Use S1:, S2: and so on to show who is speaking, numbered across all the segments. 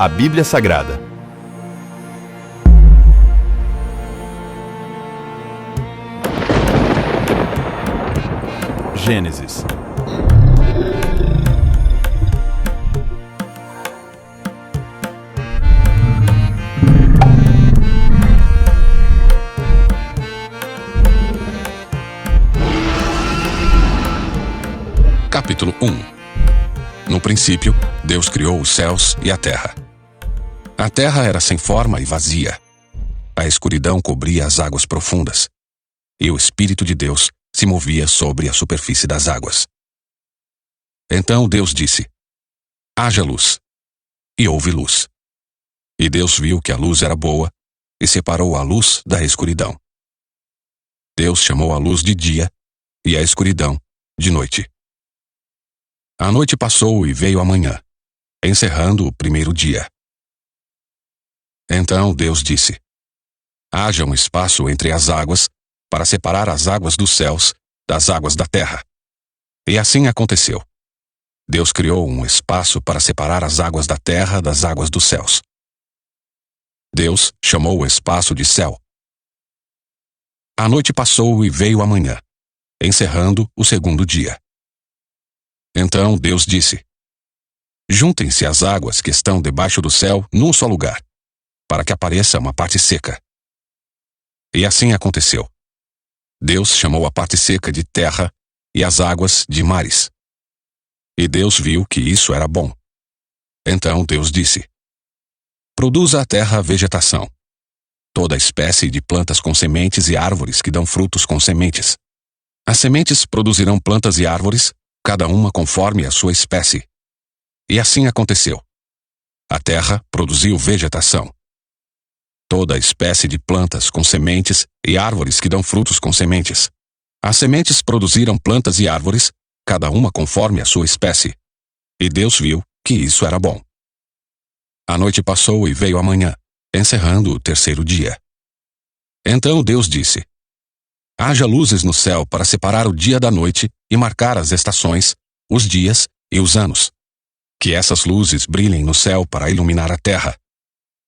S1: A Bíblia Sagrada. Gênesis.
S2: Capítulo 1. No princípio, Deus criou os céus e a terra. A terra era sem forma e vazia. A escuridão cobria as águas profundas, e o Espírito de Deus se movia sobre a superfície das águas. Então Deus disse: haja luz. E houve luz. E Deus viu que a luz era boa, e separou a luz da escuridão. Deus chamou a luz de dia, e a escuridão de noite. A noite passou e veio a manhã, encerrando o primeiro dia. Então Deus disse: haja um espaço entre as águas, para separar as águas dos céus das águas da terra. E assim aconteceu. Deus criou um espaço para separar as águas da terra das águas dos céus. Deus chamou o espaço de céu. A noite passou e veio a manhã, encerrando o segundo dia. Então Deus disse: juntem-se as águas que estão debaixo do céu num só lugar, para que apareça uma parte seca. E assim aconteceu. Deus chamou a parte seca de terra e as águas de mares. E Deus viu que isso era bom. Então Deus disse: produza a terra vegetação, toda espécie de plantas com sementes e árvores que dão frutos com sementes. As sementes produzirão plantas e árvores, cada uma conforme a sua espécie. E assim aconteceu. A terra produziu vegetação, toda espécie de plantas com sementes e árvores que dão frutos com sementes. As sementes produziram plantas e árvores, cada uma conforme a sua espécie. E Deus viu que isso era bom. A noite passou e veio a manhã, encerrando o terceiro dia. Então Deus disse: haja luzes no céu para separar o dia da noite e marcar as estações, os dias e os anos. Que essas luzes brilhem no céu para iluminar a terra.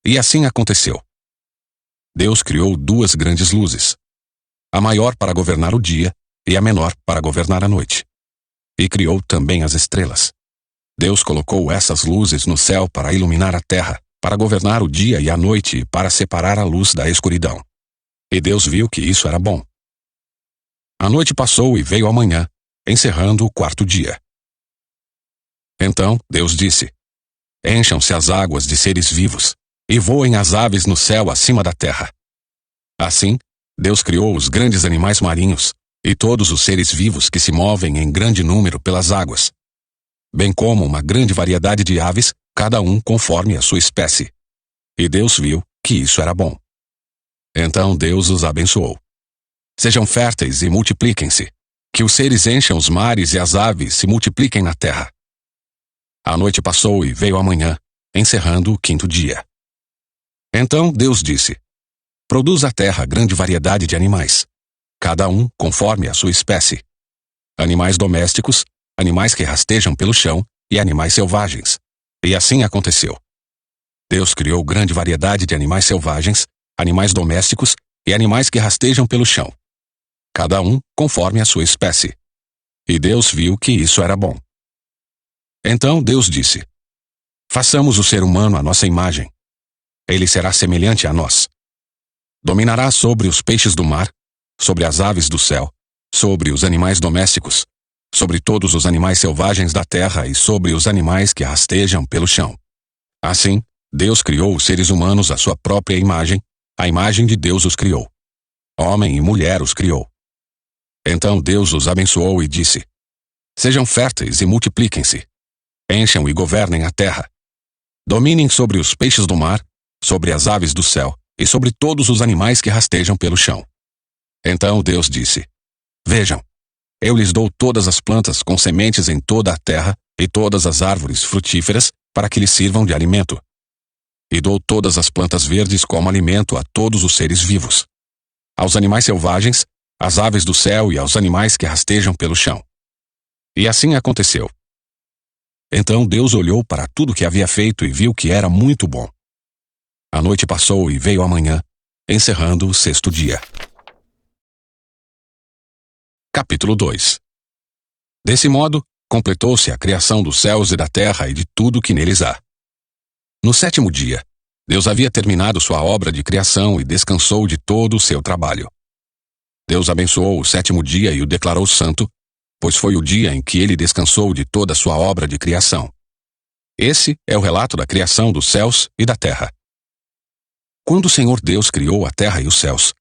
S2: E assim aconteceu. Deus criou duas grandes luzes, a maior para governar o dia e a menor para governar a noite. E criou também as estrelas. Deus colocou essas luzes no céu para iluminar a terra, para governar o dia e a noite e para separar a luz da escuridão. E Deus viu que isso era bom. A noite passou e veio a manhã, encerrando o quarto dia. Então Deus disse: encham-se as águas de seres vivos, e voem as aves no céu acima da terra. Assim, Deus criou os grandes animais marinhos, e todos os seres vivos que se movem em grande número pelas águas, bem como uma grande variedade de aves, cada um conforme a sua espécie. E Deus viu que isso era bom. Então Deus os abençoou. Sejam férteis e multipliquem-se, que os seres encham os mares e as aves se multipliquem na terra. A noite passou e veio a manhã, encerrando o quinto dia. Então Deus disse: produz a terra grande variedade de animais, cada um conforme a sua espécie. Animais domésticos, animais que rastejam pelo chão e animais selvagens. E assim aconteceu. Deus criou grande variedade de animais selvagens, animais domésticos e animais que rastejam pelo chão, cada um conforme a sua espécie. E Deus viu que isso era bom. Então Deus disse: façamos o ser humano à nossa imagem. Ele será semelhante a nós. Dominará sobre os peixes do mar, sobre as aves do céu, sobre os animais domésticos, sobre todos os animais selvagens da terra e sobre os animais que rastejam pelo chão. Assim, Deus criou os seres humanos à sua própria imagem, a imagem de Deus os criou. Homem e mulher os criou. Então Deus os abençoou e disse: sejam férteis e multipliquem-se. Encham e governem a terra. Dominem sobre os peixes do mar, sobre as aves do céu e sobre todos os animais que rastejam pelo chão. Então Deus disse: vejam, eu lhes dou todas as plantas com sementes em toda a terra e todas as árvores frutíferas para que lhes sirvam de alimento. E dou todas as plantas verdes como alimento a todos os seres vivos, aos animais selvagens, às aves do céu e aos animais que rastejam pelo chão. E assim aconteceu. Então Deus olhou para tudo que havia feito e viu que era muito bom. A noite passou e veio a manhã, encerrando o sexto dia. Capítulo 2. Desse modo, completou-se a criação dos céus e da terra e de tudo que neles há. No sétimo dia, Deus havia terminado sua obra de criação e descansou de todo o seu trabalho. Deus abençoou o sétimo dia e o declarou santo, pois foi o dia em que ele descansou de toda a sua obra de criação. Esse é o relato da criação dos céus e da terra. Quando o Senhor Deus criou a terra e os céus,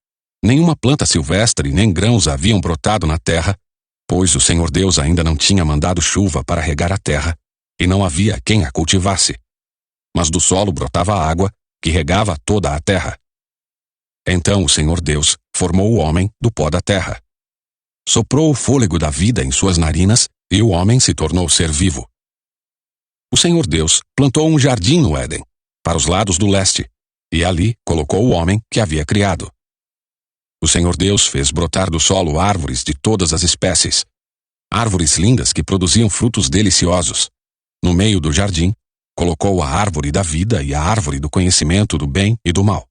S2: nenhuma planta silvestre nem grãos haviam brotado na terra, pois o Senhor Deus ainda não tinha mandado chuva para regar a terra, e não havia quem a cultivasse. Mas do solo brotava água, que regava toda a terra. Então o Senhor Deus formou o homem do pó da terra. Soprou o fôlego da vida em suas narinas, e o homem se tornou ser vivo. O Senhor Deus plantou um jardim no Éden, para os lados do leste, e ali colocou o homem que havia criado. O Senhor Deus fez brotar do solo árvores de todas as espécies, árvores lindas que produziam frutos deliciosos. No meio do jardim, colocou a árvore da vida e a árvore do conhecimento do bem e do mal.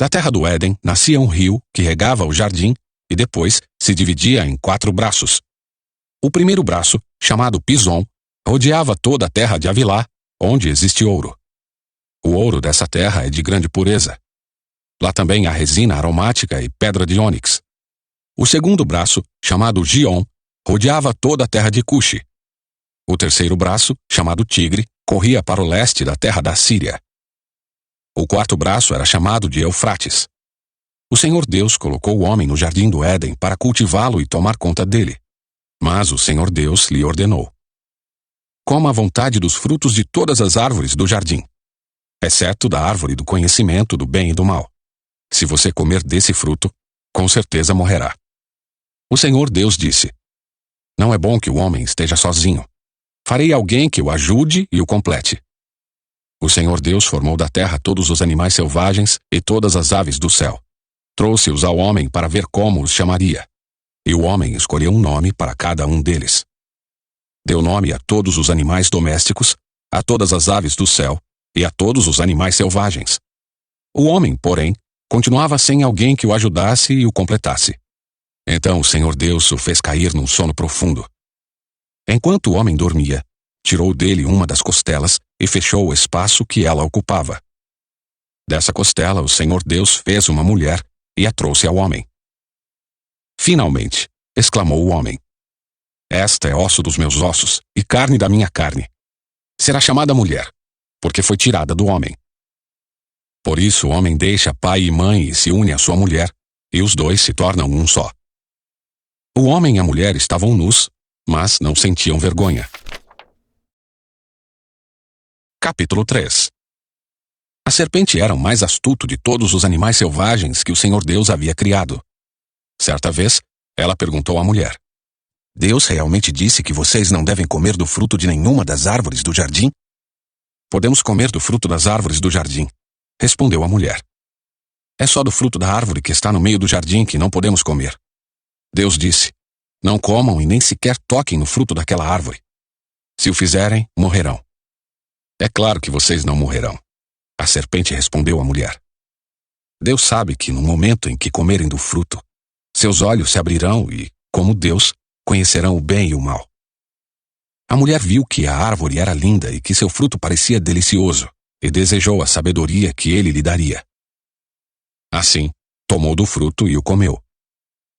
S2: Da terra do Éden nascia um rio que regava o jardim e depois se dividia em 4 braços. O primeiro braço, chamado Pison, rodeava toda a terra de Havilá, onde existe ouro. O ouro dessa terra é de grande pureza. Lá também há resina aromática e pedra de ônix. O segundo braço, chamado Gion, rodeava toda a terra de Cuxi. O terceiro braço, chamado Tigre, corria para o leste da terra da Síria. O quarto braço era chamado de Eufrates. O Senhor Deus colocou o homem no jardim do Éden para cultivá-lo e tomar conta dele. Mas o Senhor Deus lhe ordenou: coma à vontade dos frutos de todas as árvores do jardim, exceto da árvore do conhecimento do bem e do mal. Se você comer desse fruto, com certeza morrerá. O Senhor Deus disse: não é bom que o homem esteja sozinho. Farei alguém que o ajude e o complete. O Senhor Deus formou da terra todos os animais selvagens e todas as aves do céu. Trouxe-os ao homem para ver como os chamaria. E o homem escolheu um nome para cada um deles. Deu nome a todos os animais domésticos, a todas as aves do céu e a todos os animais selvagens. O homem, porém, continuava sem alguém que o ajudasse e o completasse. Então o Senhor Deus o fez cair num sono profundo. Enquanto o homem dormia, tirou dele uma das costelas e fechou o espaço que ela ocupava. Dessa costela o Senhor Deus fez uma mulher e a trouxe ao homem. Finalmente, exclamou o homem: esta é osso dos meus ossos e carne da minha carne. Será chamada mulher, porque foi tirada do homem. Por isso o homem deixa pai e mãe e se une à sua mulher, e os dois se tornam um só. O homem e a mulher estavam nus, mas não sentiam vergonha. Capítulo 3. A serpente era o mais astuto de todos os animais selvagens que o Senhor Deus havia criado. Certa vez, ela perguntou à mulher: Deus realmente disse que vocês não devem comer do fruto de nenhuma das árvores do jardim? Podemos comer do fruto das árvores do jardim, respondeu a mulher. É só do fruto da árvore que está no meio do jardim que não podemos comer. Deus disse: não comam e nem sequer toquem no fruto daquela árvore. Se o fizerem, morrerão. É claro que vocês não morrerão. A serpente respondeu à mulher. Deus sabe que no momento em que comerem do fruto, seus olhos se abrirão e, como Deus, conhecerão o bem e o mal. A mulher viu que a árvore era linda e que seu fruto parecia delicioso, e desejou a sabedoria que ele lhe daria. Assim, tomou do fruto e o comeu.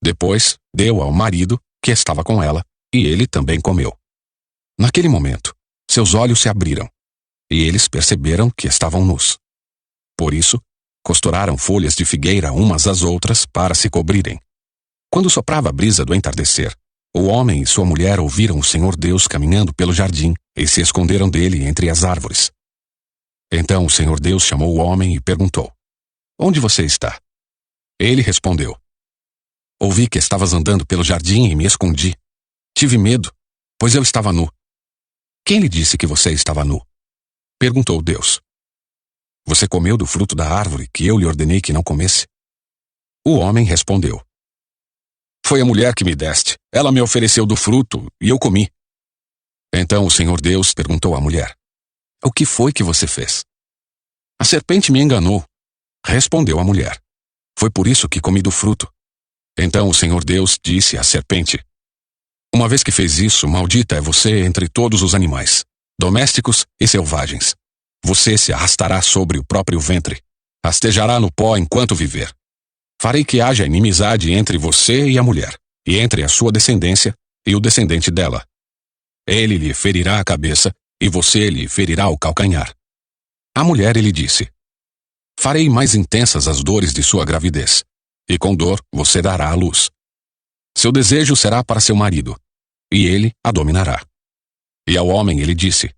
S2: Depois, deu ao marido, que estava com ela, e ele também comeu. Naquele momento, seus olhos se abriram, e eles perceberam que estavam nus. Por isso, costuraram folhas de figueira umas às outras para se cobrirem. Quando soprava a brisa do entardecer, o homem e sua mulher ouviram o Senhor Deus caminhando pelo jardim e se esconderam dele entre as árvores. Então o Senhor Deus chamou o homem e perguntou: onde você está? Ele respondeu: ouvi que estavas andando pelo jardim e me escondi. Tive medo, pois eu estava nu. Quem lhe disse que você estava nu? Perguntou Deus. Você comeu do fruto da árvore que eu lhe ordenei que não comesse? O homem respondeu: foi a mulher que me deste. Ela me ofereceu do fruto e eu comi. Então Então o Senhor Deus perguntou à mulher: O que foi que você fez? A serpente me enganou, respondeu a mulher. Foi por isso que comi do fruto. Então o Senhor Deus disse à serpente: Uma vez que fez isso, maldita é você entre todos os animais, domésticos e selvagens. Você se arrastará sobre o próprio ventre, rastejará no pó enquanto viver. Farei que haja inimizade entre você e a mulher, e entre a sua descendência e o descendente dela. Ele lhe ferirá a cabeça, e você lhe ferirá o calcanhar. A mulher lhe disse: Farei mais intensas as dores de sua gravidez, e com dor você dará à luz. Seu desejo será para seu marido, e ele a dominará. E ao homem ele disse: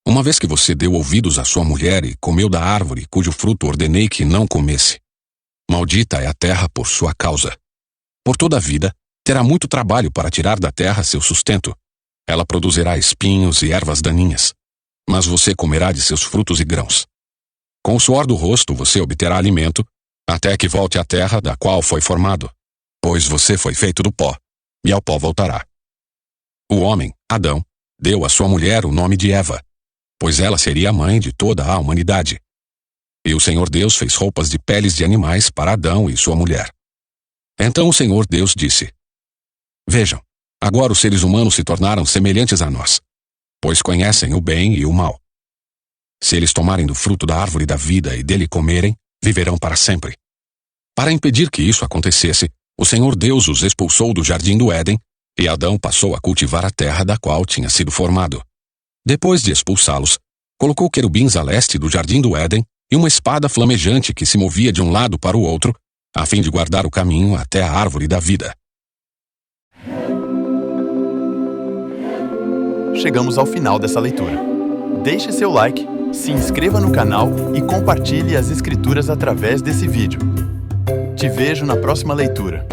S2: Uma vez que você deu ouvidos à sua mulher e comeu da árvore cujo fruto ordenei que não comesse, maldita é a terra por sua causa. Por toda a vida, terá muito trabalho para tirar da terra seu sustento. Ela produzirá espinhos e ervas daninhas, mas você comerá de seus frutos e grãos. Com o suor do rosto você obterá alimento, até que volte à terra da qual foi formado, pois você foi feito do pó, e ao pó voltará. O homem, Adão, deu à sua mulher o nome de Eva, pois ela seria a mãe de toda a humanidade. E o Senhor Deus fez roupas de peles de animais para Adão e sua mulher. Então o Senhor Deus disse: Vejam, agora os seres humanos se tornaram semelhantes a nós, pois conhecem o bem e o mal. Se eles tomarem do fruto da árvore da vida e dele comerem, viverão para sempre. Para impedir que isso acontecesse, o Senhor Deus os expulsou do jardim do Éden, e Adão passou a cultivar a terra da qual tinha sido formado. Depois de expulsá-los, colocou querubins a leste do jardim do Éden e uma espada flamejante que se movia de um lado para o outro, a fim de guardar o caminho até a árvore da vida.
S1: Chegamos ao final dessa leitura. Deixe seu like, se inscreva no canal e compartilhe as escrituras através desse vídeo. Te vejo na próxima leitura.